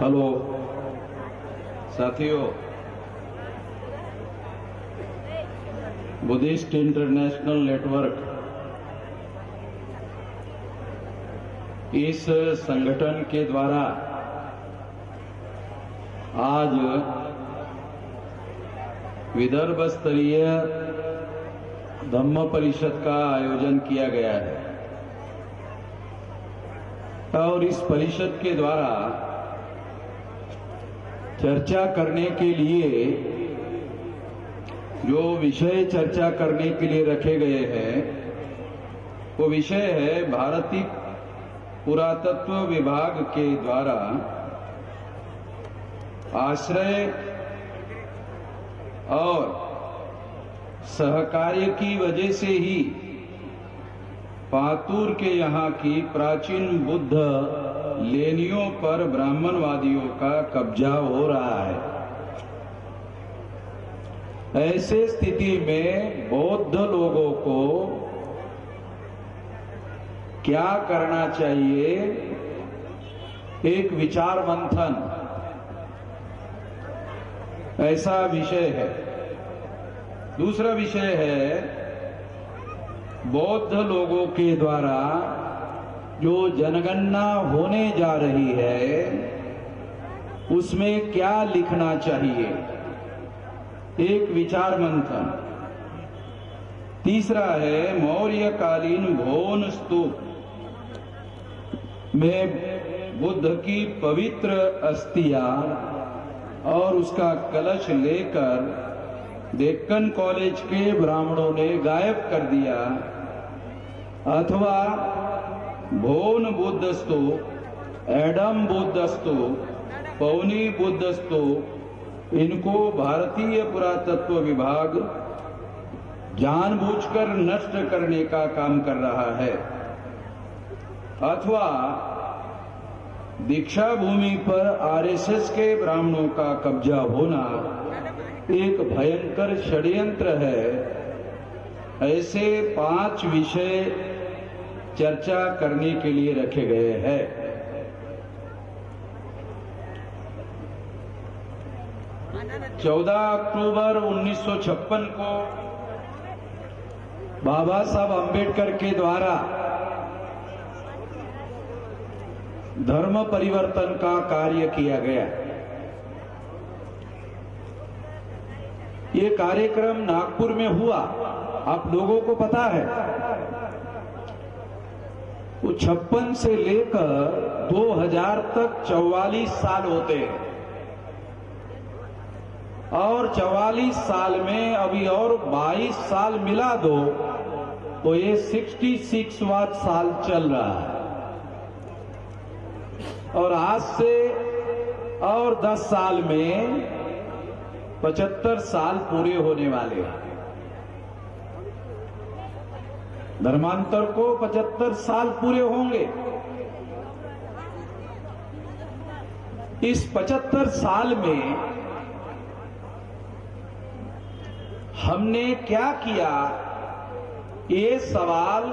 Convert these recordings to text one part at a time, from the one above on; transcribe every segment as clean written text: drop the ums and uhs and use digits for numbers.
Hello साथियों, Buddhist international network इस संगठन के द्वारा आज विदर्भ स्तरीय धम्म परिषद का आयोजन किया गया है और इस परिषद के द्वारा चर्चा करने के लिए जो विषय चर्चा करने के लिए रखे गए हैं वो विषय है भारतीय पुरातत्व विभाग के द्वारा आश्रय और सहकार्य की वजह से ही पातूर के यहाँ की प्राचीन बुद्ध लेनियों पर ब्राह्मणवादियों का कब्जा हो रहा है। ऐसे स्थिति में बौद्ध लोगों को क्या करना चाहिए, एक विचार मंथन ऐसा विषय है। दूसरा विषय है बौद्ध लोगों के द्वारा जो जनगणना होने जा रही है उसमें क्या लिखना चाहिए, एक विचार मंथन। तीसरा है मौर्यकालीन भोन स्तूप में बुद्ध की पवित्र अस्थियां और उसका कलश लेकर डेक्कन कॉलेज के ब्राह्मणों ने गायब कर दिया, अथवा भोन बुद्ध स्तूप, एडम बुद्ध स्तूप, पौनी बुद्ध स्तूप, इनको भारतीय पुरातत्व विभाग जानबूझकर नष्ट करने का काम कर रहा है, अथवा दीक्षा भूमि पर आरएसएस के ब्राह्मणों का कब्जा होना एक भयंकर षड्यंत्र है। ऐसे 5 विषय चर्चा करने के लिए रखे गए हैं। चौदह अक्टूबर 1956 को बाबा साहब अंबेडकर के द्वारा धर्म परिवर्तन का कार्य किया गया। ये कार्यक्रम नागपुर में हुआ, आप लोगों को पता है। वो 56 से लेकर 2000 तक 44 साल होते हैं और 44 साल में अभी और 22 साल मिला दो तो ये 66वां साल चल रहा है और आज से और 10 साल में 75 साल पूरे होने वाले हैं। धर्मांतर को 75 साल पूरे होंगे। इस 75 साल में हमने क्या किया, ये सवाल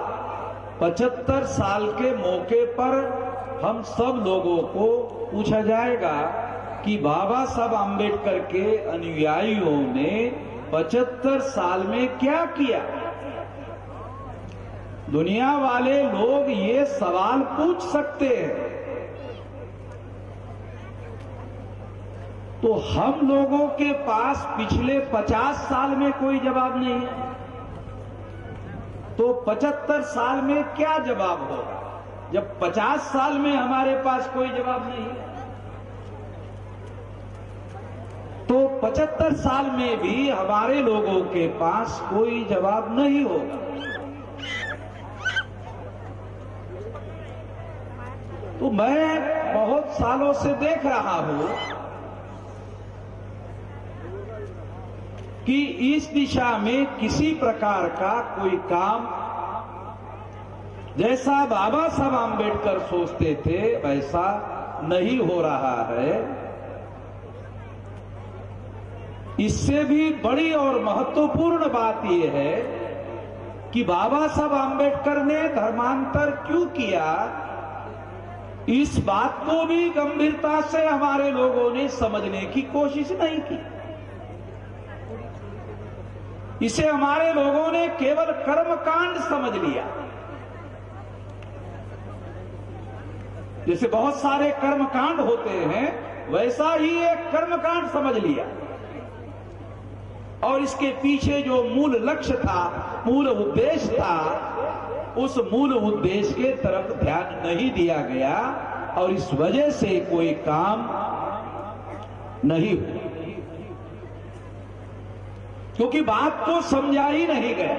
75 साल के मौके पर हम सब लोगों को पूछा जाएगा कि बाबा साहब आम्बेडकर के अनुयायियों ने 75 साल में क्या किया। दुनिया वाले लोग ये सवाल पूछ सकते हैं, तो हम लोगों के पास पिछले 50 साल में कोई जवाब नहीं है, तो 75 साल में क्या जवाब होगा जब 50 साल में हमारे पास कोई जवाब नहीं है। तो 75 साल में भी हमारे लोगों के पास कोई जवाब नहीं होगा। तो मैं बहुत सालों से देख रहा हूं कि इस दिशा में किसी प्रकार का कोई काम जैसा बाबा साहब आम्बेडकर सोचते थे वैसा नहीं हो रहा है। इससे भी बड़ी और महत्वपूर्ण बात यह है कि बाबा साहब आम्बेडकर ने धर्मांतर क्यों किया, इस बात को भी गंभीरता से हमारे लोगों ने समझने की कोशिश नहीं की। इसे हमारे लोगों ने केवल कर्मकांड समझ लिया। जैसे बहुत सारे कर्मकांड होते हैं, वैसा ही एक कर्मकांड समझ लिया और इसके पीछे जो मूल लक्ष्य था, मूल उद्देश्य था, उस मूल उद्देश्य के तरफ ध्यान नहीं दिया गया और इस वजह से कोई काम नहीं हुआ, क्योंकि बात को समझा ही नहीं गया।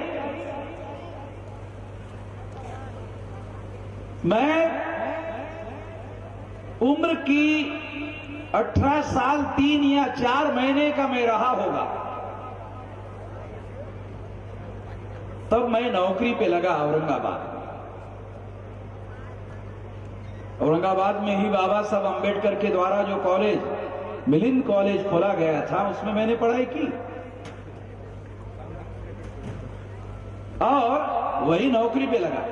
मैं उम्र की 18 साल 3 या 4 महीने का मैं रहा होगा, तब मैं नौकरी पे लगा औरंगाबाद में ही बाबा साहब अंबेडकर के द्वारा जो कॉलेज, मिलिंद कॉलेज खोला गया था, उसमें मैंने पढ़ाई की और वही नौकरी पे लगा।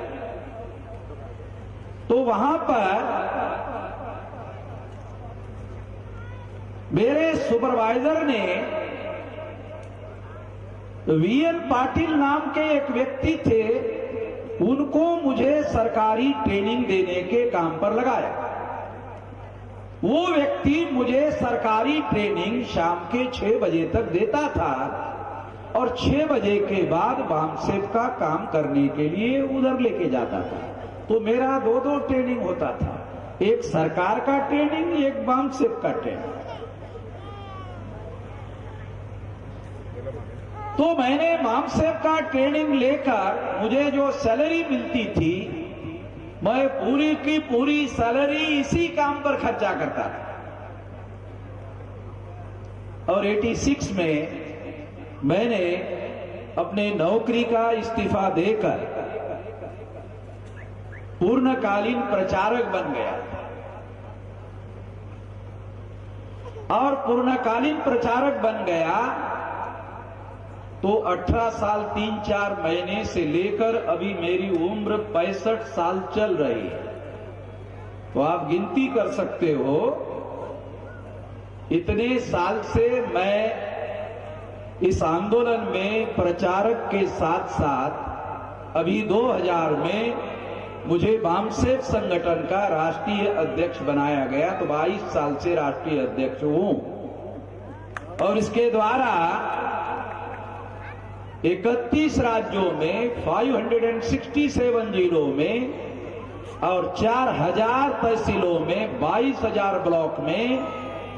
तो वहां पर मेरे सुपरवाइजर ने वीएन पाटिल नाम के एक व्यक्ति थे, उनको मुझे सरकारी ट्रेनिंग देने के काम पर लगाया। वो व्यक्ति मुझे सरकारी ट्रेनिंग शाम के 6 बजे तक देता था और 6 बजे के बाद बामसेप का काम करने के लिए उधर लेके जाता था। तो मेरा 2-2 ट्रेनिंग होता था, एक सरकार का ट्रेनिंग, एक बामसेप का ट्रेनिंग। तो मैंने बामसेप का ट्रेनिंग लेकर मुझे जो सैलरी मिलती थी, मैं पूरी की पूरी सैलरी इसी काम पर खर्चा करता था। और 86 में मैंने अपने नौकरी का इस्तीफा देकर पूर्णकालीन प्रचारक बन गया और पूर्णकालीन प्रचारक बन गया तो 18 साल 3-4 महीने से लेकर अभी मेरी उम्र 65 साल चल रही है। तो आप गिनती कर सकते हो, इतने साल से मैं इस आंदोलन में प्रचारक के साथ साथ अभी 2000 में मुझे बामसेप संगठन का राष्ट्रीय अध्यक्ष बनाया गया। तो 22 साल से राष्ट्रीय अध्यक्ष हूं और इसके द्वारा 31 राज्यों में 567 जिलों में और 4000 तहसीलों में 22,000 ब्लॉक में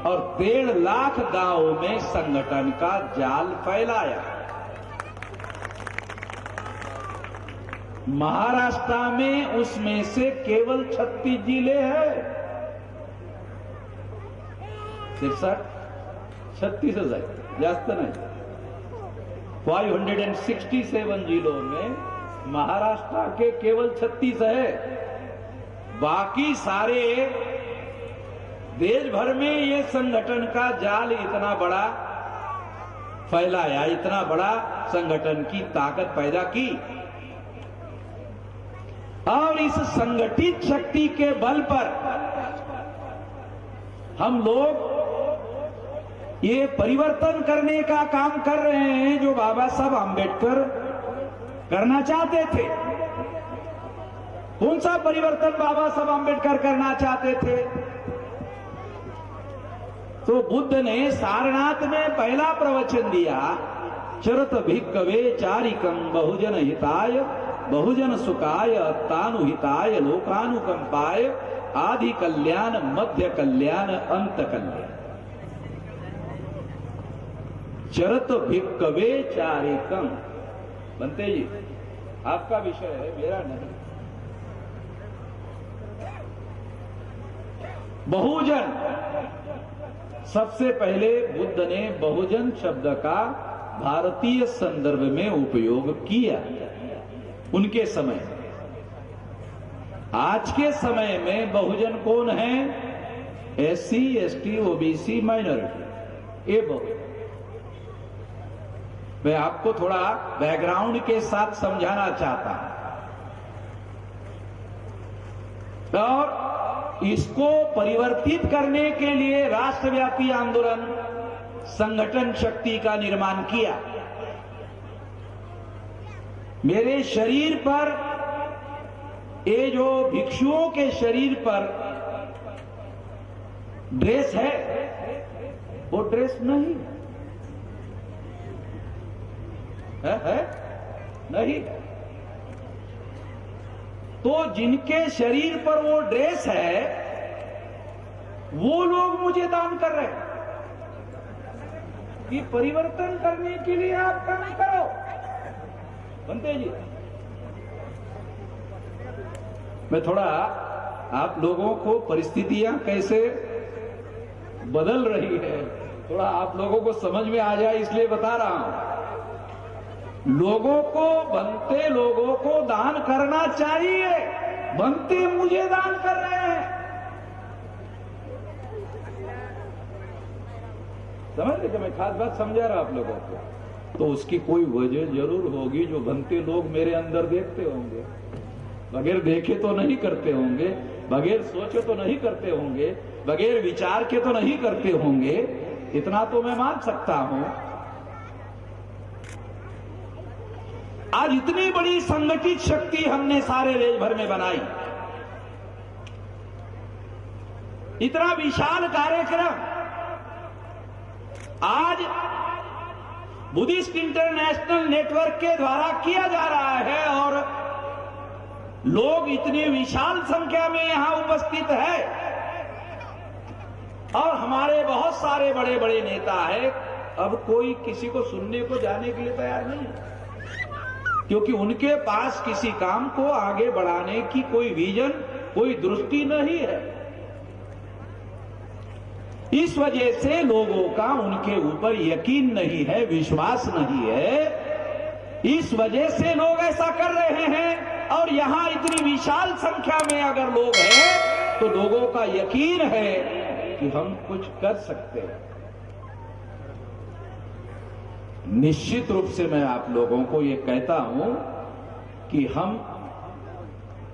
और 1.5 लाख गांवों में संगठन का जाल फैलाया। महाराष्ट्र में उसमें से केवल 36 जिले हैं, सिर्फ 36,000, जास्त नहीं। 567 जिलों में महाराष्ट्र के केवल 36 है, बाकी सारे देश भर में ये संगठन का जाल इतना बड़ा फैलाया, इतना बड़ा संगठन की ताकत पैदा की। और इस संगठित शक्ति के बल पर हम लोग ये परिवर्तन करने का काम कर रहे हैं जो बाबा साहब आंबेडकर करना चाहते थे। कौन सा परिवर्तन बाबा साहब आंबेडकर करना चाहते थे? तो बुद्ध ने सारनाथ में पहला प्रवचन दिया, चरत भिक्खवे चारिकम बहुजन हिताय बहुजन सुखाय तानुहिताय लोकानुकंपाय आदि कल्याण मध्य कल्याण अंत कल्याण। चरत भिक्खवे चारिकम। बनते जी, आपका विषय है, मेरा नहीं। बहुजन, सबसे पहले बुद्ध ने बहुजन शब्द का भारतीय संदर्भ में उपयोग किया उनके समय। आज के समय में बहुजन कौन है? SC, ST, OBC, माइनॉरिटी, ये बहुजन। मैं आपको थोड़ा बैकग्राउंड के साथ समझाना चाहता हूं। और इसको परिवर्तित करने के लिए राष्ट्रव्यापी आंदोलन संगठन शक्ति का निर्माण किया। मेरे शरीर पर, ये जो भिक्षुओं के शरीर पर ड्रेस है, वो ड्रेस नहीं है? नहीं। तो जिनके शरीर पर वो ड्रेस है, वो लोग मुझे दान कर रहे हैं कि परिवर्तन करने के लिए आप काम करो। बनते जी, मैं थोड़ा आप लोगों को परिस्थितियां कैसे बदल रही है, थोड़ा आप लोगों को समझ में आ जाए इसलिए बता रहा हूं। लोगों को, बनते लोगों को दान करना चाहिए, बनते मुझे दान कर रहे हैं। समझ रहे, मैं खास बात समझा रहा आप लोगों को। तो उसकी कोई वजह जरूर होगी जो बनते लोग मेरे अंदर देखते होंगे। बगैर देखे तो नहीं करते होंगे, बगैर सोचे तो नहीं करते होंगे, बगैर विचार के तो नहीं करते होंगे। इतना तो मैं मान सकता हूं। आज इतनी बड़ी संगठित शक्ति हमने सारे देश भर में बनाई, इतना विशाल कार्यक्रम आज बुद्धिस्ट इंटरनेशनल नेटवर्क के द्वारा किया जा रहा है, और लोग इतनी विशाल संख्या में यहां उपस्थित है, और हमारे बहुत सारे बड़े बड़े नेता हैं। अब कोई किसी को सुनने को जाने के लिए तैयार नहीं है, क्योंकि उनके पास किसी काम को आगे बढ़ाने की कोई विजन, कोई दृष्टि नहीं है। इस वजह से लोगों का उनके ऊपर यकीन नहीं है, विश्वास नहीं है। इस वजह से लोग ऐसा कर रहे हैं, और यहां इतनी विशाल संख्या में अगर लोग हैं तो लोगों का यकीन है कि हम कुछ कर सकते हैं। निश्चित रूप से मैं आप लोगों को यह कहता हूं कि हम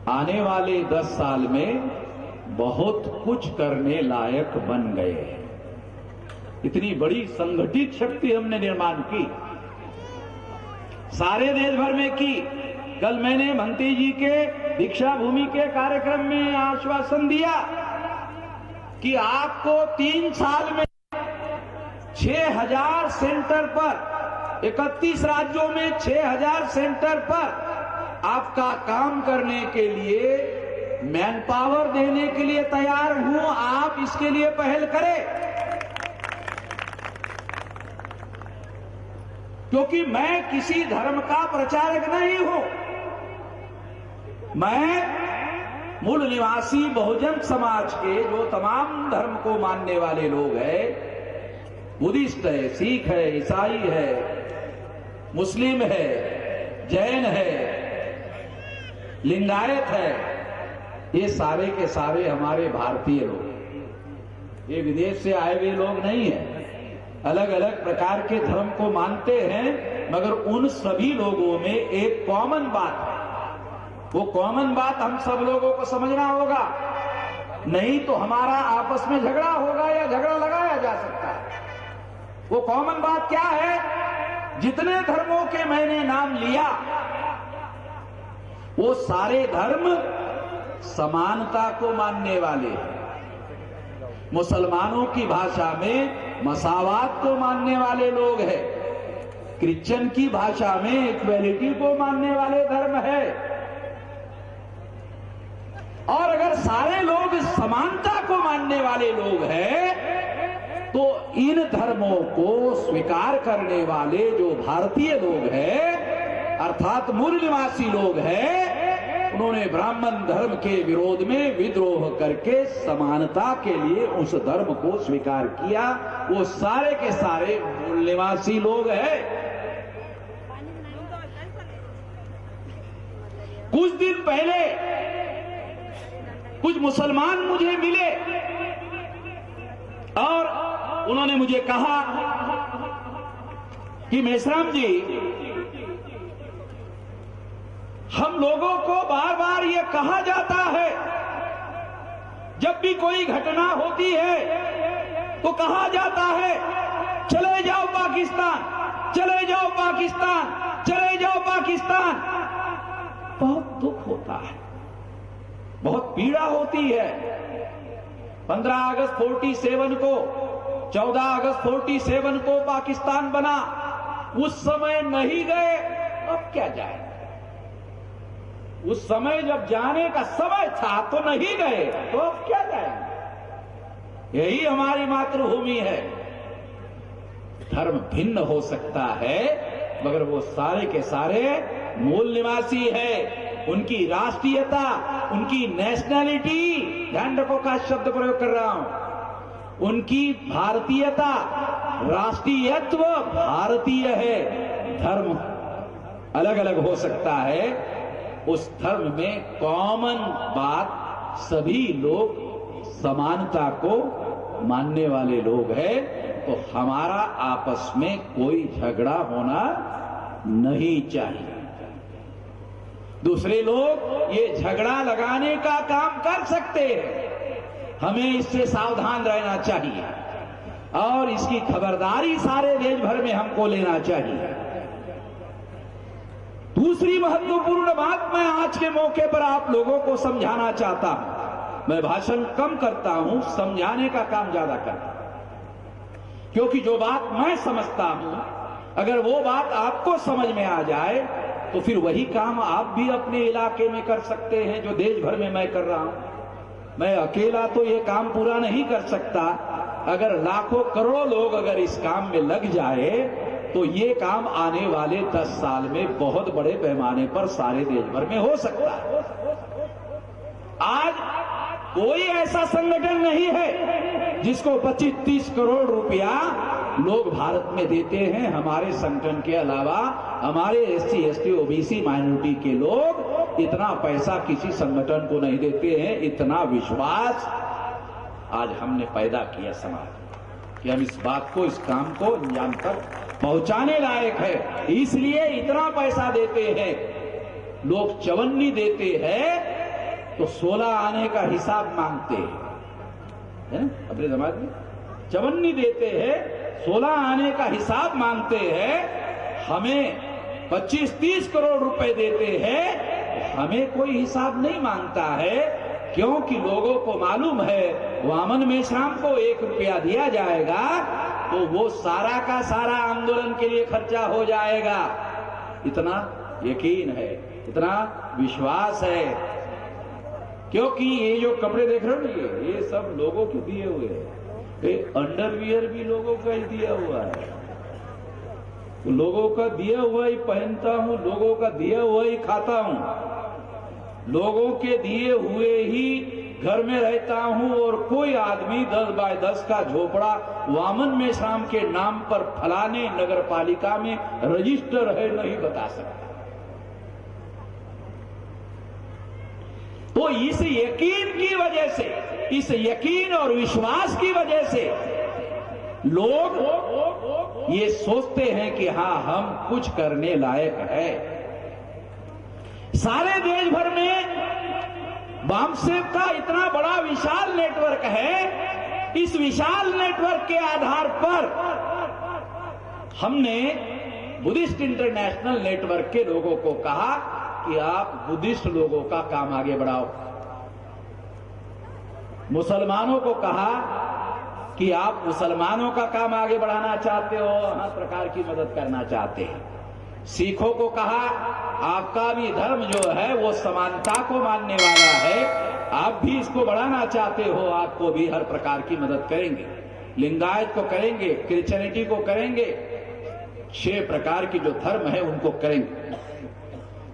आने वाले 10 साल में बहुत कुछ करने लायक बन गए हैं। इतनी बड़ी संगठित शक्ति हमने निर्माण की, सारे देश भर में की। कल मैंने मंत्री जी के दीक्षा भूमि के कार्यक्रम में आश्वासन दिया कि आपको 3 साल में 6000 सेंटर पर, 31 राज्यों में 6000 सेंटर पर आपका काम करने के लिए, मैन पावर देने के लिए तैयार हूं। आप इसके लिए पहल करें, क्योंकि मैं किसी धर्म का प्रचारक नहीं हूं। मैं मूल निवासी बहुजन समाज के जो तमाम धर्म को मानने वाले लोग हैं, बुद्धिस्ट है, सिख है, ईसाई है, मुस्लिम है, जैन है, लिंगायत है, ये सारे के सारे हमारे भारतीय लोग, ये विदेश से आए हुए लोग नहीं हैं। अलग अलग प्रकार के धर्म को मानते हैं, मगर उन सभी लोगों में एक कॉमन बात है। वो कॉमन बात हम सब लोगों को समझना होगा, नहीं तो हमारा आपस में झगड़ा होगा या झगड़ा लगाया जा सकता है। वो कॉमन बात क्या है? जितने धर्मों के मैंने नाम लिया, वो सारे धर्म समानता को मानने वाले हैं। मुसलमानों की भाषा में मसावात को मानने वाले लोग हैं, क्रिश्चियन की भाषा में इक्वेलिटी को मानने वाले धर्म है। और अगर सारे लोग समानता को मानने वाले लोग हैं, तो इन धर्मों को स्वीकार करने वाले जो भारतीय लोग हैं, अर्थात मूल निवासी लोग हैं, उन्होंने ब्राह्मण धर्म के विरोध में विद्रोह करके समानता के लिए उस धर्म को स्वीकार किया। वो सारे के सारे मूल निवासी लोग हैं। कुछ दिन पहले कुछ मुसलमान मुझे मिले और उन्होंने मुझे कहा कि मेश्राम जी, हम लोगों को बार बार ये कहा जाता है जब भी कोई घटना होती है तो कहा जाता है चले जाओ पाकिस्तान, चले जाओ पाकिस्तान, चले जाओ पाकिस्तान। बहुत दुख होता है, बहुत पीड़ा होती है। 15 अगस्त 47 को, 14 अगस्त 47 को पाकिस्तान बना, उस समय नहीं गए, अब क्या जाए। उस समय जब जाने का समय था तो नहीं गए, तो अब क्या जाएंगे। यही हमारी मातृभूमि है। धर्म भिन्न हो सकता है मगर वो सारे के सारे मूल निवासी है। उनकी राष्ट्रीयता, उनकी नेशनैलिटी, ध्यान रखो का शब्द प्रयोग कर रहा हूं, उनकी भारतीयता, राष्ट्रीयत्व भारतीय है। धर्म अलग अलग हो सकता है, उस धर्म में कॉमन बात सभी लोग समानता को मानने वाले लोग हैं। तो हमारा आपस में कोई झगड़ा होना नहीं चाहिए। दूसरे लोग ये झगड़ा लगाने का काम कर सकते हैं, हमें इससे सावधान रहना चाहिए और इसकी खबरदारी सारे देश भर में हमको लेना चाहिए। दूसरी महत्वपूर्ण बात मैं आज के मौके पर आप लोगों को समझाना चाहता हूं। मैं भाषण कम करता हूं, समझाने का काम ज्यादा करता हूं, क्योंकि जो बात मैं समझता हूं अगर वो बात आपको समझ में आ जाए तो फिर वही काम आप भी अपने इलाके में कर सकते हैं जो देश भर में मैं कर रहा हूं। मैं अकेला तो ये काम पूरा नहीं कर सकता। अगर लाखों करोड़ों लोग अगर इस काम में लग जाए तो ये काम आने वाले 10 साल में बहुत बड़े पैमाने पर सारे देश भर में हो सकता है। आज कोई ऐसा संगठन नहीं है जिसको 25-30 करोड़ रुपया लोग भारत में देते हैं। हमारे संगठन के अलावा हमारे SC, ST, OBC माइनॉरिटी के लोग इतना पैसा किसी संगठन को नहीं देते हैं। इतना विश्वास आज हमने पैदा किया समाज कि हम इस बात को, इस काम को अंजाम तक पहुंचाने लायक है, इसलिए इतना पैसा देते हैं। लोग चवन्नी देते हैं तो 16 आने का हिसाब मांगते हैं। अपने समाज में चवन्नी देते हैं, 16 आने का हिसाब मांगते हैं। हमें 25-30 करोड़ रुपए देते हैं, हमें कोई हिसाब नहीं मांगता है, क्योंकि लोगों को मालूम है वामन मेश्राम को 1 रुपया दिया जाएगा तो वो सारा का सारा आंदोलन के लिए खर्चा हो जाएगा। इतना यकीन है, इतना विश्वास है। क्योंकि ये जो कपड़े देख रहे हो ये सब लोगों के दिए हुए हैं। अंडरवियर भी लोगों का ही दिया हुआ है, लोगों का दिया हुआ ही पहनता हूं, लोगों का दिया हुआ ही खाता हूं, लोगों के दिए हुए ही घर में रहता हूं। और कोई आदमी 10 बाय 10 का झोपड़ा वामन मेश्राम के नाम पर फलाने नगर पालिका में रजिस्टर है नहीं बता सकता। तो इस यकीन की वजह से, इस यकीन और विश्वास की वजह से लोग ये सोचते हैं कि हां हम कुछ करने लायक है। सारे देश भर में वामसेव का इतना बड़ा विशाल नेटवर्क है। इस विशाल नेटवर्क के आधार पर हमने बुद्धिस्ट इंटरनेशनल नेटवर्क के लोगों को कहा कि आप बुद्धिस्ट लोगों का काम आगे बढ़ाओ। मुसलमानों को कहा कि आप मुसलमानों का काम आगे बढ़ाना चाहते हो, हर प्रकार की मदद करना चाहते हैं। सिखों को कहा आपका भी धर्म जो है वो समानता को मानने वाला है, आप भी इसको बढ़ाना चाहते हो, आपको भी हर प्रकार की मदद करेंगे। लिंगायत को करेंगे, क्रिश्चियनिटी को करेंगे, 6 प्रकार की जो धर्म है उनको करेंगे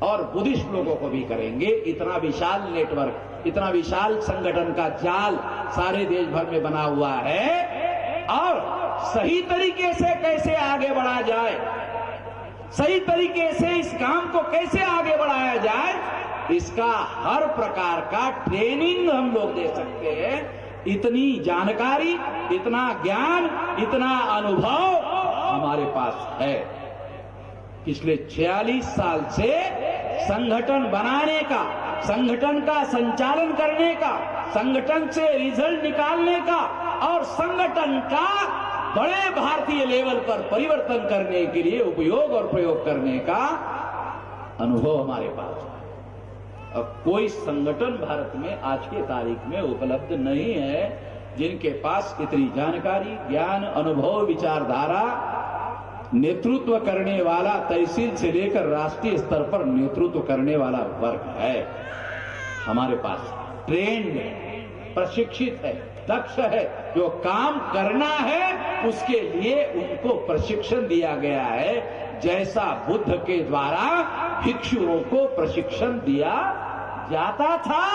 और बुद्धिस्ट लोगों को भी करेंगे। इतना विशाल नेटवर्क, इतना विशाल संगठन का जाल सारे देश भर में बना हुआ है। और सही तरीके से कैसे आगे बढ़ा जाए, सही तरीके से इस काम को कैसे आगे बढ़ाया जाए, इसका हर प्रकार का ट्रेनिंग हम लोग दे सकते हैं। इतनी जानकारी, इतना ज्ञान, इतना अनुभव हमारे पास है। पिछले 46 साल से संगठन बनाने का, संगठन का संचालन करने का, संगठन से रिजल्ट निकालने का और संगठन का बड़े भारतीय लेवल पर परिवर्तन करने के लिए उपयोग और प्रयोग करने का अनुभव हमारे पास है। अब कोई संगठन भारत में आज के तारीख में उपलब्ध नहीं है जिनके पास इतनी जानकारी, ज्ञान, अनुभव, विचारधारा, नेतृत्व करने वाला, तहसील से लेकर राष्ट्रीय स्तर पर नेतृत्व करने वाला वर्ग है। हमारे पास ट्रेंड, प्रशिक्षित है, दक्ष है, जो काम करना है उसके लिए उनको प्रशिक्षण दिया गया है, जैसा बुद्ध के द्वारा भिक्षुओं को प्रशिक्षण दिया जाता था।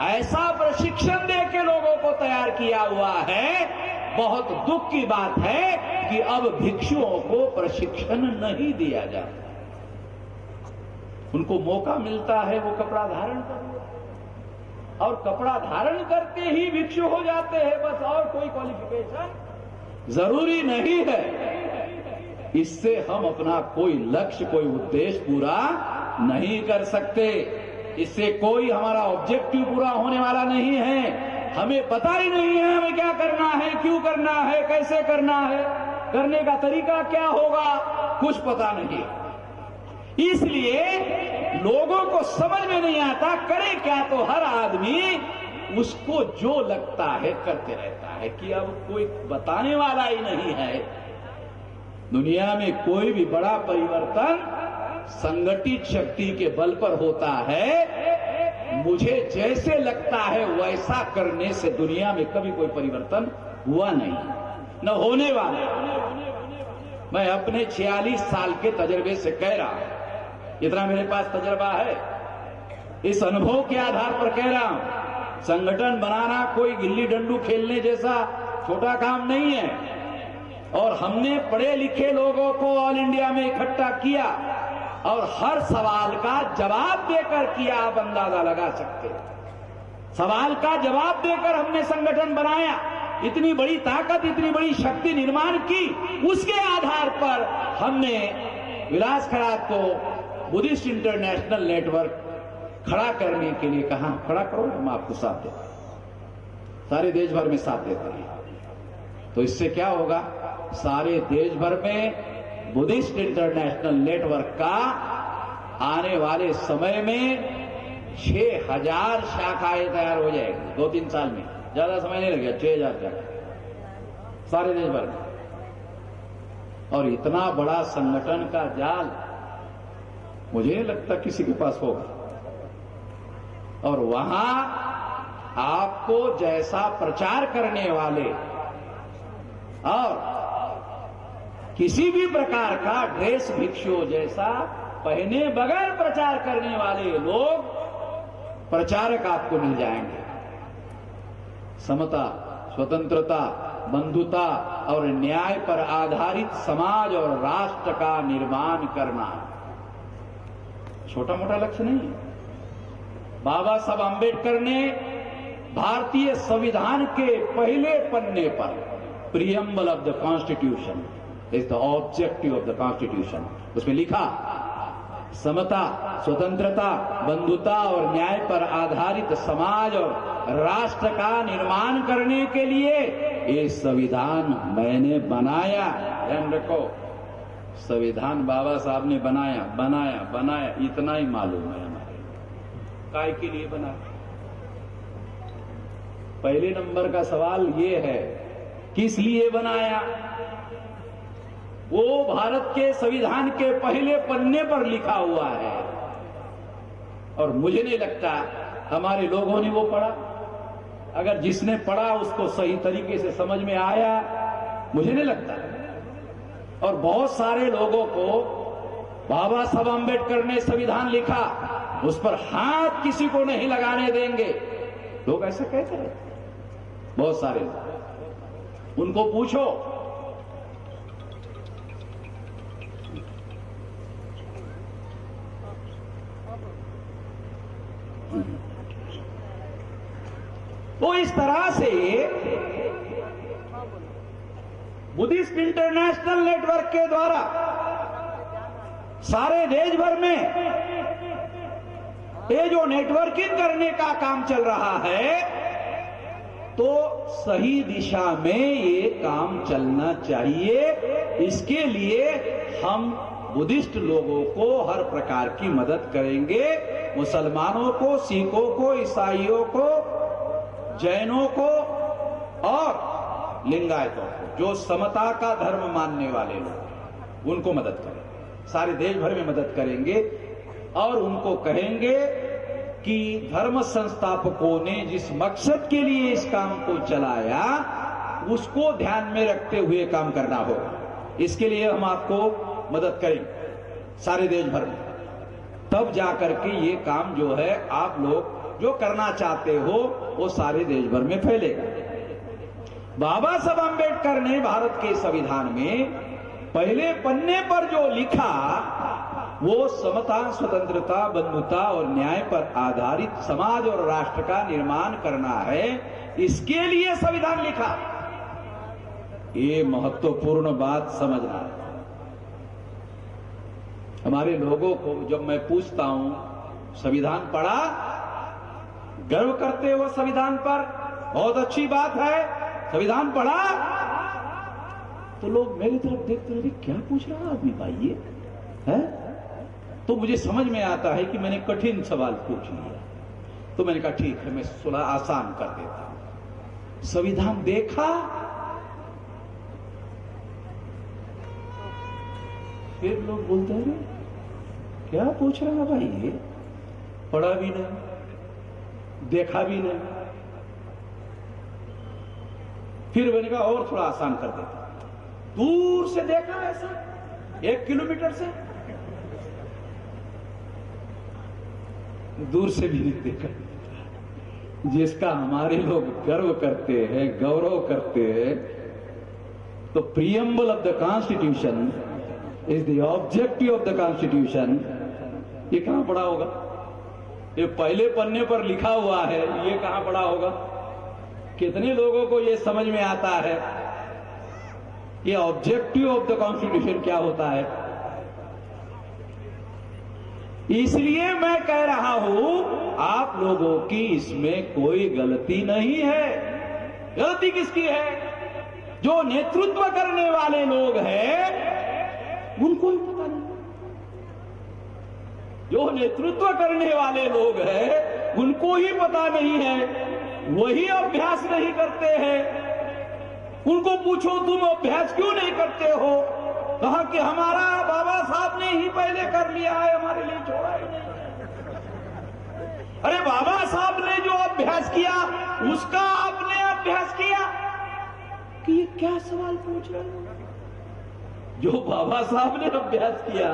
ऐसा प्रशिक्षण दे के लोगों को तैयार किया हुआ है। बहुत दुख की बात है कि अब भिक्षुओं को प्रशिक्षण नहीं दिया जाता। उनको मौका मिलता है वो कपड़ा धारण करने, और कपड़ा धारण करते ही भिक्षु हो जाते हैं बस, और कोई क्वालिफिकेशन जरूरी नहीं है। इससे हम अपना कोई लक्ष्य, कोई उद्देश्य पूरा नहीं कर सकते। इससे कोई हमारा ऑब्जेक्टिव पूरा होने वाला नहीं है। हमें पता ही नहीं है हमें क्या करना है, क्यों करना है, कैसे करना है, करने का तरीका क्या होगा, कुछ पता नहीं। इसलिए लोगों को समझ में नहीं आता करे क्या, तो हर आदमी उसको जो लगता है करते रहता है कि अब कोई बताने वाला ही नहीं है। दुनिया में कोई भी बड़ा परिवर्तन संगठित शक्ति के बल पर होता है। मुझे जैसे लगता है वैसा करने से दुनिया में कभी कोई परिवर्तन हुआ नहीं, न होने वाला। मैं अपने 46 साल के तजर्बे से कह रहा हूं, इतना मेरे पास तजर्बा है, इस अनुभव के आधार पर कह रहा हूं। संगठन बनाना कोई गिल्ली डंडू खेलने जैसा छोटा काम नहीं है, और हमने पढ़े लिखे लोगों को ऑल इंडिया में इकट्ठा किया और हर सवाल का जवाब देकर किया। आप अंदाजा लगा सकते हैं, सवाल का जवाब देकर हमने संगठन बनाया। इतनी बड़ी ताकत, इतनी बड़ी शक्ति निर्माण की, उसके आधार पर हमने विलास खड़ात को बुद्धिस्ट इंटरनेशनल नेटवर्क खड़ा करने के लिए कहा, खड़ा करो, हम आपको साथ देते हैं। सारे देश भर में साथ देते हैं। तो इससे क्या होगा, सारे देश भर में बुद्धिस्ट इंटरनेशनल नेटवर्क का आने वाले समय में 6000 शाखाएं तैयार हो जाएगी 2-3 साल में। ज्यादा समय नहीं लगेगा, 6000 शाखाएं सारे देश भर में। और इतना बड़ा संगठन का जाल मुझे नहीं लगता किसी के पास होगा। और वहां आपको जैसा प्रचार करने वाले और किसी भी प्रकार का ड्रेस भिक्षुओं जैसा पहने बगैर प्रचार करने वाले लोग, प्रचारक आपको मिल जाएंगे। समता, स्वतंत्रता, बंधुता और न्याय पर आधारित समाज और राष्ट्र का निर्माण करना छोटा मोटा लक्ष्य नहीं है। बाबा साहब आंबेडकर ने भारतीय संविधान के पहले पन्ने पर, preamble of the constitution is the objective of the constitution, उसमें लिखा समता, स्वतंत्रता, बंधुता और न्याय पर आधारित समाज और राष्ट्र का निर्माण करने के लिए ये संविधान मैंने बनाया। ध्यान रखो, संविधान बाबा साहब ने बनाया, इतना ही मालूम है हमारे। काय के लिए बना? पहले नंबर का सवाल ये है, किस लिए बनाया? वो भारत के संविधान के पहले पन्ने पर लिखा हुआ है, और मुझे नहीं लगता हमारे लोगों ने वो पढ़ा। अगर जिसने पढ़ा उसको सही तरीके से समझ में आया, मुझे नहीं लगता। और बहुत सारे लोगों को बाबा साहब आंबेडकर ने संविधान लिखा, उस पर हाथ किसी को नहीं लगाने देंगे, लोग ऐसा कहते हैं। बहुत सारे लोग, उनको पूछो, तो इस तरह से बुद्धिस्ट इंटरनेशनल नेटवर्क के द्वारा सारे देश भर में ये जो नेटवर्किंग करने का काम चल रहा है, तो सही दिशा में ये काम चलना चाहिए। इसके लिए हम बुद्धिस्ट लोगों को हर प्रकार की मदद करेंगे। मुसलमानों को, सिखों को, ईसाइयों को, जैनों को और लिंगायतों को, जो समता का धर्म मानने वाले लोग, उनको मदद करेंगे। सारे देश भर में मदद करेंगे और उनको कहेंगे कि धर्म संस्थापकों ने जिस मकसद के लिए इस काम को चलाया उसको ध्यान में रखते हुए काम करना होगा। इसके लिए हम आपको मदद करेंगे सारे देश भर में। तब जाकर के ये काम जो है आप लोग जो करना चाहते हो वो सारे देश भर में फैलेगा। बाबा साहब आंबेडकर ने भारत के संविधान में पहले पन्ने पर जो लिखा वो समता, स्वतंत्रता, बंधुता और न्याय पर आधारित समाज और राष्ट्र का निर्माण करना है। इसके लिए संविधान लिखा। ये महत्वपूर्ण बात समझना। हमारे लोगों को जब मैं पूछता हूं संविधान पढ़ा, गर्व करते हो संविधान पर, बहुत अच्छी बात है, संविधान पढ़ा, तो लोग मेरी तरफ देखते रहे, क्या पूछ रहा आदमी भाई ये है? तो मुझे समझ में आता है कि मैंने कठिन सवाल पूछ लिया। तो मैंने कहा ठीक है, मैं थोड़ा आसान कर देता हूं। संविधान देखा, फिर लोग बोलते हैं क्या पूछ रहा है भाई ये? पढ़ा भी नहीं, देखा भी नहीं। फिर मैंने कहा और थोड़ा आसान कर देता। दूर से देखा ऐसा 1 किलोमीटर से? दूर से भी नहीं देखा। जिसका हमारे लोग गर्व करते हैं, गौरव करते हैं, तो preamble of the constitution is the objective of the constitution, ये कहां पढ़ा होगा? ये पहले पन्ने पर लिखा हुआ है, ये कहां पढ़ा होगा? कितने लोगों को ये समझ में आता है ये ऑब्जेक्टिव ऑफ द कॉन्स्टिट्यूशन क्या होता है? इसलिए मैं कह रहा हूं आप लोगों की इसमें कोई गलती नहीं है। गलती किसकी है? जो नेतृत्व करने वाले लोग हैं उनको ही पता नहीं। जो नेतृत्व करने वाले लोग हैं उनको ही पता नहीं है, वही अभ्यास नहीं करते हैं। उनको पूछो तुम अभ्यास क्यों नहीं करते हो? कहा कि हमारा बाबा साहब ने ही पहले कर लिया है, हमारे लिए छोड़ा ही नहीं। अरे बाबा साहब ने जो अभ्यास किया उसका आपने अभ्यास किया कि ये क्या सवाल पूछ रहे हो? जो बाबा साहब ने अभ्यास किया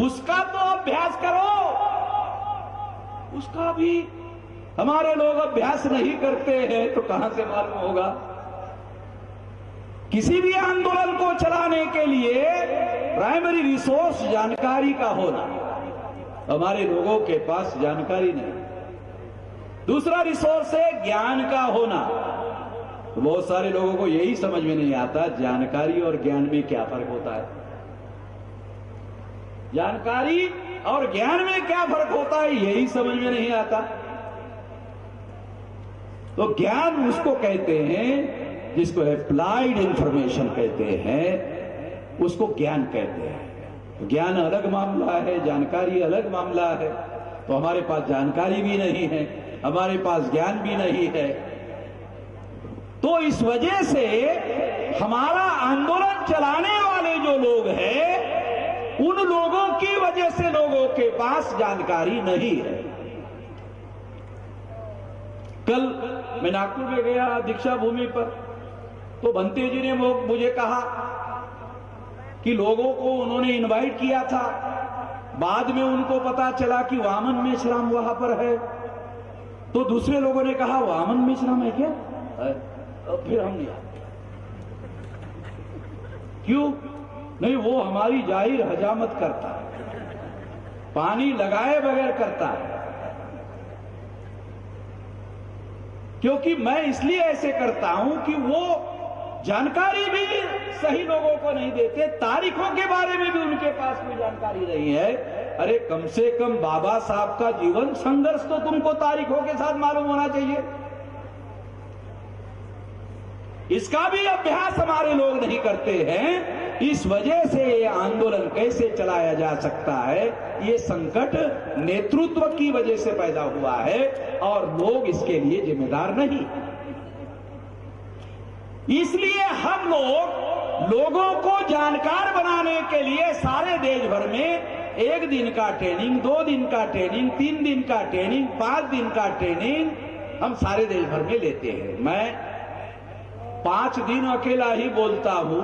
उसका तो अभ्यास करो। उसका भी हमारे लोग अभ्यास नहीं करते हैं तो कहां से मालूम होगा? किसी भी आंदोलन को चलाने के लिए प्राइमरी रिसोर्स जानकारी का होना, हमारे लोगों के पास जानकारी नहीं। दूसरा रिसोर्स है ज्ञान का होना। तो बहुत सारे लोगों को यही समझ में नहीं आता जानकारी और ज्ञान में क्या फर्क होता है। जानकारी और ज्ञान में क्या फर्क होता है यही समझ में नहीं आता। तो ज्ञान उसको कहते हैं जिसको अप्लाइड इंफॉर्मेशन कहते हैं, उसको ज्ञान कहते हैं। ज्ञान अलग मामला है, जानकारी अलग मामला है। तो हमारे पास जानकारी भी नहीं है, हमारे पास ज्ञान भी नहीं है। तो इस वजह से हमारा आंदोलन चलाने वाले जो लोग हैं उन लोगों की वजह से लोगों के पास जानकारी नहीं है। कल मैं नागपुर में गया दीक्षा भूमि पर, तो भंते जी ने मुझे कहा कि लोगों को उन्होंने इनवाइट किया था, बाद में उनको पता चला कि वामन मेश्राम वहां पर है। तो दूसरे लोगों ने कहा वामन मेश्राम है क्या? फिर हम नहीं आते। क्यों नहीं? वो हमारी जाहिर हजामत करता है, पानी लगाए बगैर करता है। क्योंकि मैं इसलिए ऐसे करता हूं कि वो जानकारी भी सही लोगों को नहीं देते, तारीखों के बारे में भी उनके पास कोई जानकारी नहीं है। अरे कम से कम बाबा साहब का जीवन संघर्ष तो तुमको तारीखों के साथ मालूम होना चाहिए। इसका भी अभ्यास हमारे लोग नहीं करते हैं। इस वजह से ये आंदोलन कैसे चलाया जा सकता है, ये संकट नेतृत्व की वजह से पैदा हुआ है और लोग इसके लिए जिम्मेदार नहीं। इसलिए हम लोगों को जानकार बनाने के लिए सारे देश भर में 1 दिन का ट्रेनिंग, 2 दिन का ट्रेनिंग, 3 दिन का ट्रेनिंग, 5 दिन का ट्रेनिंग हम सारे देश भर में लेते हैं। मैं 5 दिन अकेला ही बोलता हूं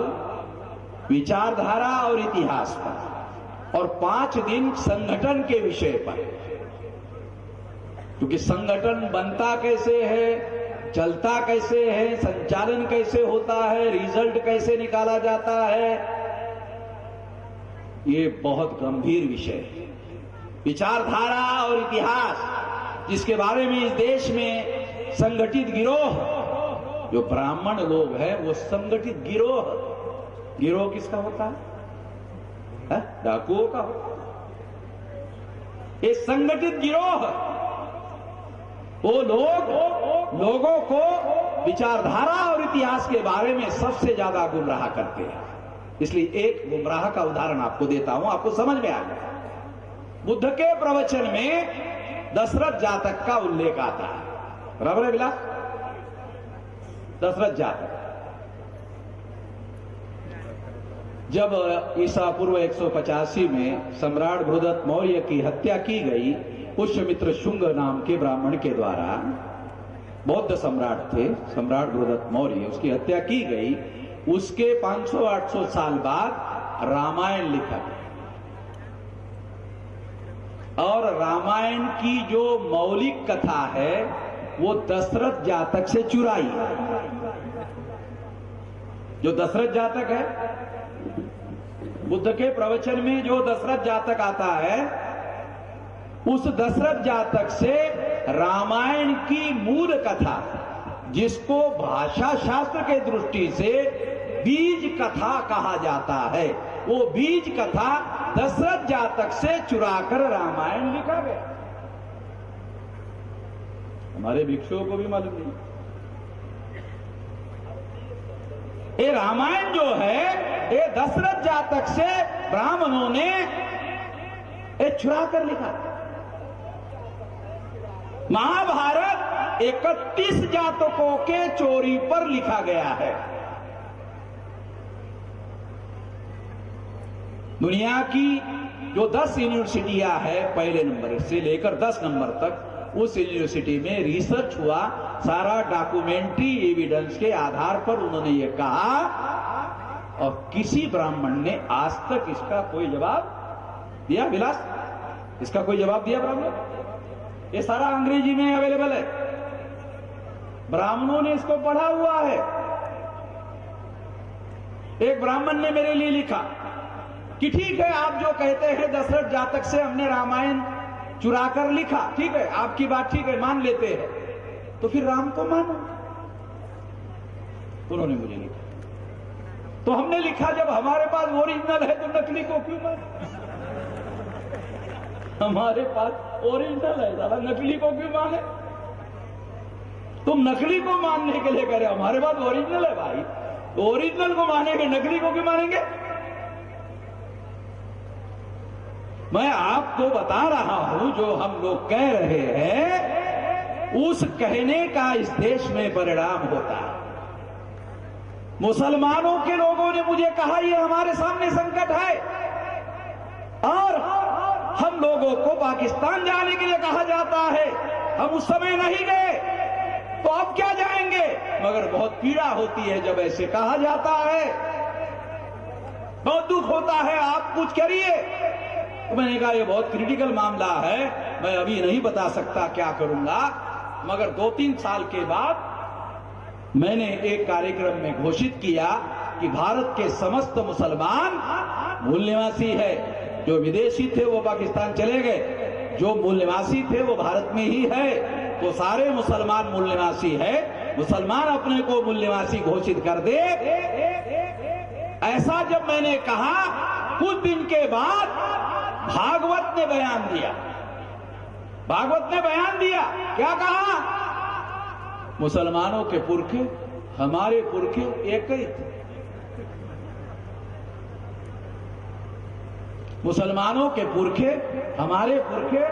विचारधारा और इतिहास पर, और 5 दिन संगठन के विषय पर, क्योंकि संगठन बनता कैसे है, चलता कैसे है, संचालन कैसे होता है, रिजल्ट कैसे निकाला जाता है, ये बहुत गंभीर विषय है। विचारधारा और इतिहास जिसके बारे में इस देश में संगठित गिरोह, जो ब्राह्मण लोग हैं वो संगठित गिरोह किसका होता है? डाकुओं का होता है। ये संगठित गिरोह वो लोगों को विचारधारा और इतिहास के बारे में सबसे ज्यादा गुमराह करते हैं। इसलिए एक गुमराह का उदाहरण आपको देता हूं, आपको समझ में आ गया। बुद्ध के प्रवचन में दशरथ जातक का उल्लेख आता है, बराबर है विलास? दशरथ जातक जब ईसा पूर्व 185 में सम्राट बृहदत्त मौर्य की हत्या की गई पुष्यमित्र शुंग नाम के ब्राह्मण के द्वारा, बौद्ध सम्राट थे सम्राट बृहदत्त मौर्य, उसकी हत्या की गई। उसके 500-800 साल बाद रामायण लिखा गया, और रामायण की जो मौलिक कथा है वो दशरथ जातक से चुराई। जो दशरथ जातक है, बुद्ध के प्रवचन में जो दशरथ जातक आता है, उस दशरथ जातक से रामायण की मूल कथा, जिसको भाषा शास्त्र के दृष्टि से बीज कथा कहा जाता है, वो बीज कथा दशरथ जातक से चुराकर रामायण लिखा गया। हमारे भिक्षुओं को भी मालूम नहीं। ये रामायण जो है ये दशरथ जातक से ब्राह्मणों ने चुरा कर लिखा। महाभारत 31 जातकों के चोरी पर लिखा गया है। दुनिया की जो 10 यूनिवर्सिटियां है, पहले नंबर से लेकर 10 नंबर तक, उस यूनिवर्सिटी में रिसर्च हुआ। सारा डॉक्यूमेंट्री एविडेंस के आधार पर उन्होंने ये कहा, और किसी ब्राह्मण ने आज तक इसका कोई जवाब दिया? विलास, इसका कोई जवाब दिया ब्राह्मण? ये सारा अंग्रेजी में अवेलेबल है, ब्राह्मणों ने इसको पढ़ा हुआ है। एक ब्राह्मण ने मेरे लिए लिखा कि ठीक है, आप जो कहते हैं दशरथ जातक से हमने रामायण चुरा कर लिखा, ठीक है, आपकी बात ठीक है, मान लेते हैं, तो फिर राम को मानो। उन्होंने मुझे लिखा, तो हमने लिखा जब हमारे पास ओरिजिनल है तो नकली को क्यों माने? हमारे पास ओरिजिनल है, दादा नकली को क्यों माने? तुम नकली को मानने के लिए कह रहे हो, हमारे पास ओरिजिनल है भाई, तो ओरिजिनल को मानेंगे, नकली को क्यों मानेंगे? मैं आपको बता रहा हूं जो हम लोग कह रहे हैं, उस कहने का इस देश में परिणाम होता है। मुसलमानों के लोगों ने मुझे कहा ये हमारे सामने संकट है, और हम लोगों को पाकिस्तान जाने के लिए कहा जाता है, हम उस समय नहीं गए, तो अब क्या जाएंगे? मगर बहुत पीड़ा होती है जब ऐसे कहा जाता है, बहुत दुख होता है, आप कुछ करिए। तो मैंने कहा ये बहुत क्रिटिकल मामला है, मैं अभी नहीं बता सकता क्या करूंगा, मगर 2-3 साल के बाद मैंने एक कार्यक्रम में घोषित किया कि भारत के समस्त मुसलमान मूल निवासी है। जो विदेशी थे वो पाकिस्तान चले गए, जो मूल निवासी थे वो भारत में ही है, तो सारे मुसलमान मूल निवासी है। मुसलमान अपने को मूल निवासी घोषित कर दे। ऐसा जब मैंने कहा, कुछ दिन के बाद भागवत ने बयान दिया। भागवत ने बयान दिया, क्या कहा? मुसलमानों के पुरखे हमारे पुरखे एक ही थे। मुसलमानों के पुरखे, हमारे पुरखे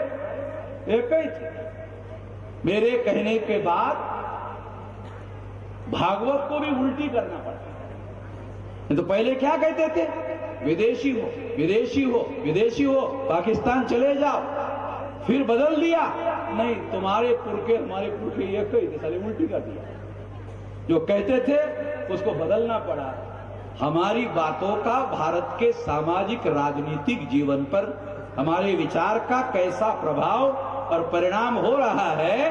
एक ही थे। मेरे कहने के बाद भागवत को भी उल्टी करना पड़ा। तो पहले क्या कहते थे? विदेशी हो, विदेशी हो, विदेशी हो, पाकिस्तान चले जाओ। फिर बदल दिया, नहीं तुम्हारे पुरखे हमारे पुरखे एक ही थे, साले उल्टी कर दिया। जो कहते थे उसको बदलना पड़ा। हमारी बातों का भारत के सामाजिक राजनीतिक जीवन पर हमारे विचार का कैसा प्रभाव और परिणाम हो रहा है,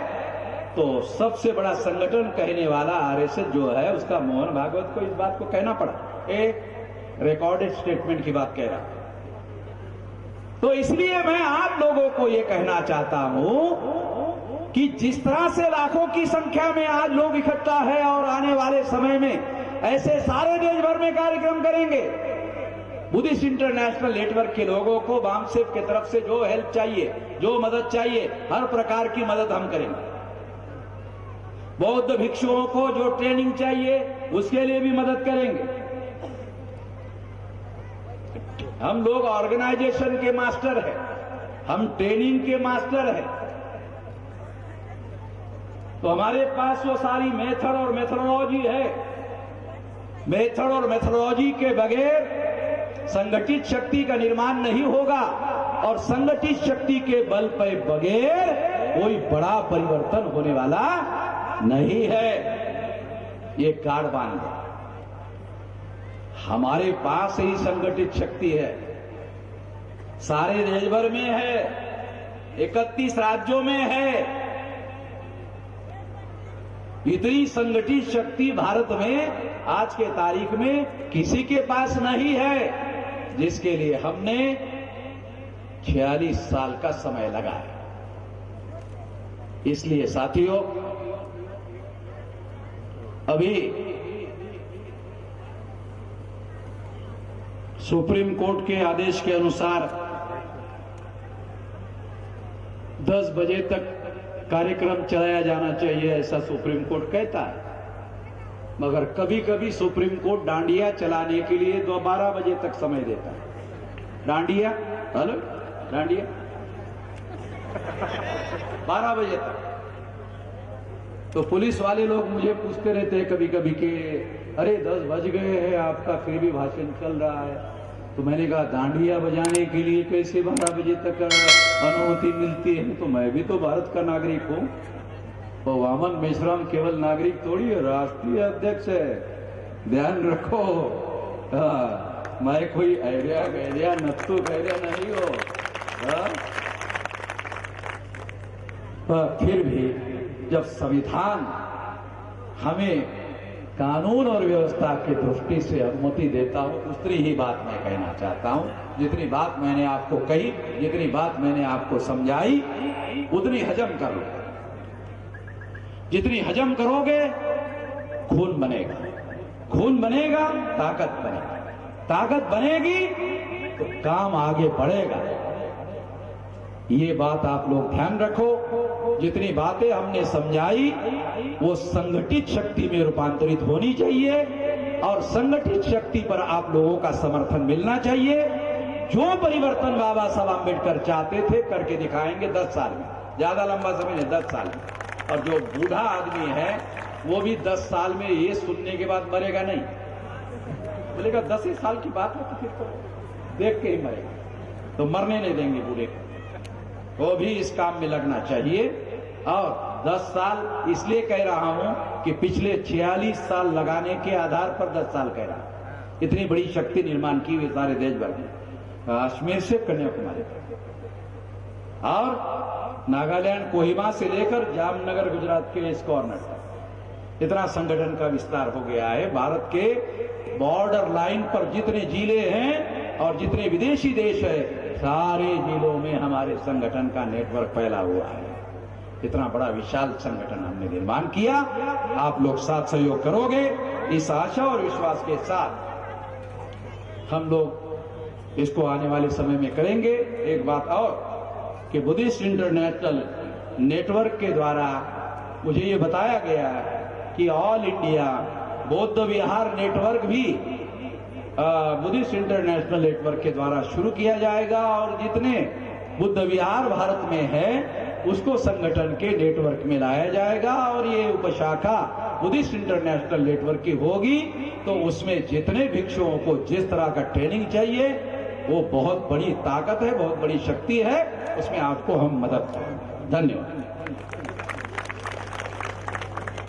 तो सबसे बड़ा संगठन कहने वाला आरएसएस जो है, उसका मोहन भागवत को इस बात को कहना पड़ा। एक रिकॉर्डेड स्टेटमेंट की बात कह रहा हूं। तो इसलिए मैं आप लोगों को यह कहना चाहता हूं कि जिस तरह से लाखों की संख्या में आज लोग इकट्ठा है और आने वाले समय में ऐसे सारे देश भर में कार्यक्रम करेंगे। बुद्धिस्ट इंटरनेशनल नेटवर्क के लोगों को वामसेप की तरफ से जो हेल्प चाहिए, जो मदद चाहिए, हर प्रकार की मदद हम करेंगे। बौद्ध भिक्षुओं को जो ट्रेनिंग चाहिए उसके लिए भी मदद करेंगे। हम लोग ऑर्गेनाइजेशन के मास्टर हैं, हम ट्रेनिंग के मास्टर हैं। तो हमारे पास वो सारी मेथड और मेथोडोलॉजी है। मेथड और मेथोडोलॉजी के बगैर संगठित शक्ति का निर्माण नहीं होगा, और संगठित शक्ति के बल पर बगैर कोई बड़ा परिवर्तन होने वाला नहीं है। ये कार्ड बांध दो। हमारे पास ही संगठित शक्ति है, सारे देश भर में है, 31 राज्यों में है। इतनी संगठित शक्ति भारत में आज के तारीख में किसी के पास नहीं है, जिसके लिए हमने 46 साल का समय लगाया। इसलिए साथियों, अभी सुप्रीम कोर्ट के आदेश के अनुसार 10 बजे तक कार्यक्रम चलाया जाना चाहिए, ऐसा सुप्रीम कोर्ट कहता है। मगर कभी कभी सुप्रीम कोर्ट डांडिया चलाने के लिए 12 बजे तक समय देता है। डांडिया, हेलो, डांडिया 12 बजे तक। तो पुलिस वाले लोग मुझे पूछते रहते हैं कभी कभी कि अरे 10 बज गए हैं, आपका फिर भी भाषण चल रहा है। तो मैंने कहा डांडिया बजाने के लिए कैसे 12 बजे तक अनुमति मिलती है? तो मैं भी तो भारत का नागरिक हूं। तो वामन मेश्राम केवल नागरिक थोड़ी है, राष्ट्रीय अध्यक्ष है, ध्यान रखो। मैं कोई आइडिया नत्थु गैरिया नहीं हो। पर फिर भी जब संविधान हमें कानून और व्यवस्था की दृष्टि से अनुमति देता हूं, उतनी ही बात मैं कहना चाहता हूं। जितनी बात मैंने आपको कही, जितनी बात मैंने आपको समझाई, उतनी हजम कर लो। जितनी हजम करोगे खून बनेगा, खून बनेगा ताकत बनेगी, ताकत बनेगी तो काम आगे बढ़ेगा। ये बात आप लोग ध्यान रखो। जितनी बातें हमने समझाई वो संगठित शक्ति में रूपांतरित होनी चाहिए, और संगठित शक्ति पर आप लोगों का समर्थन मिलना चाहिए। जो परिवर्तन बाबा साहब आंबेडकर चाहते थे करके दिखाएंगे 10 साल में, ज्यादा लंबा समय नहीं, 10 साल में। और जो बूढ़ा आदमी है वो भी 10 साल में ये सुनने के बाद मरेगा नहीं, बोलेगा 10 ही साल की बात है, तो फिर तो देख के ही मरेगा। तो मरने नहीं देंगे बूढ़े को, वो भी इस काम में लगना चाहिए। और 10 साल इसलिए कह रहा हूं कि पिछले 46 साल लगाने के आधार पर 10 साल कह रहा हूं। इतनी बड़ी शक्ति निर्माण की हुई सारे देश भर में, कश्मीर से कन्याकुमारी तक, और नागालैंड कोहिमा से लेकर जामनगर गुजरात के इस कॉर्नर तक इतना संगठन का विस्तार हो गया है। भारत के बॉर्डर लाइन पर जितने जिले हैं और जितने विदेशी देश है, सारे जिलों में हमारे संगठन का नेटवर्क फैला हुआ है। इतना बड़ा विशाल संगठन हमने निर्माण किया। आप लोग साथ सहयोग करोगे, इस आशा और विश्वास के साथ हम लोग इसको आने वाले समय में करेंगे। एक बात और कि बुद्धिस्ट इंटरनेशनल नेटवर्क के द्वारा मुझे ये बताया गया कि ऑल इंडिया बौद्ध विहार नेटवर्क भी बुद्धिस्ट इंटरनेशनल नेटवर्क के द्वारा शुरू किया जाएगा और जितने बुद्ध विहार भारत में है उसको संगठन के नेटवर्क में लाया जाएगा और ये उपशाखा बुद्धिस्ट इंटरनेशनल नेटवर्क की होगी तो उसमें जितने भिक्षुओं को जिस तरह का ट्रेनिंग चाहिए वो बहुत बड़ी ताकत है, बहुत बड़ी शक्ति है, उसमें आपको हम मदद करेंगे। धन्यवाद।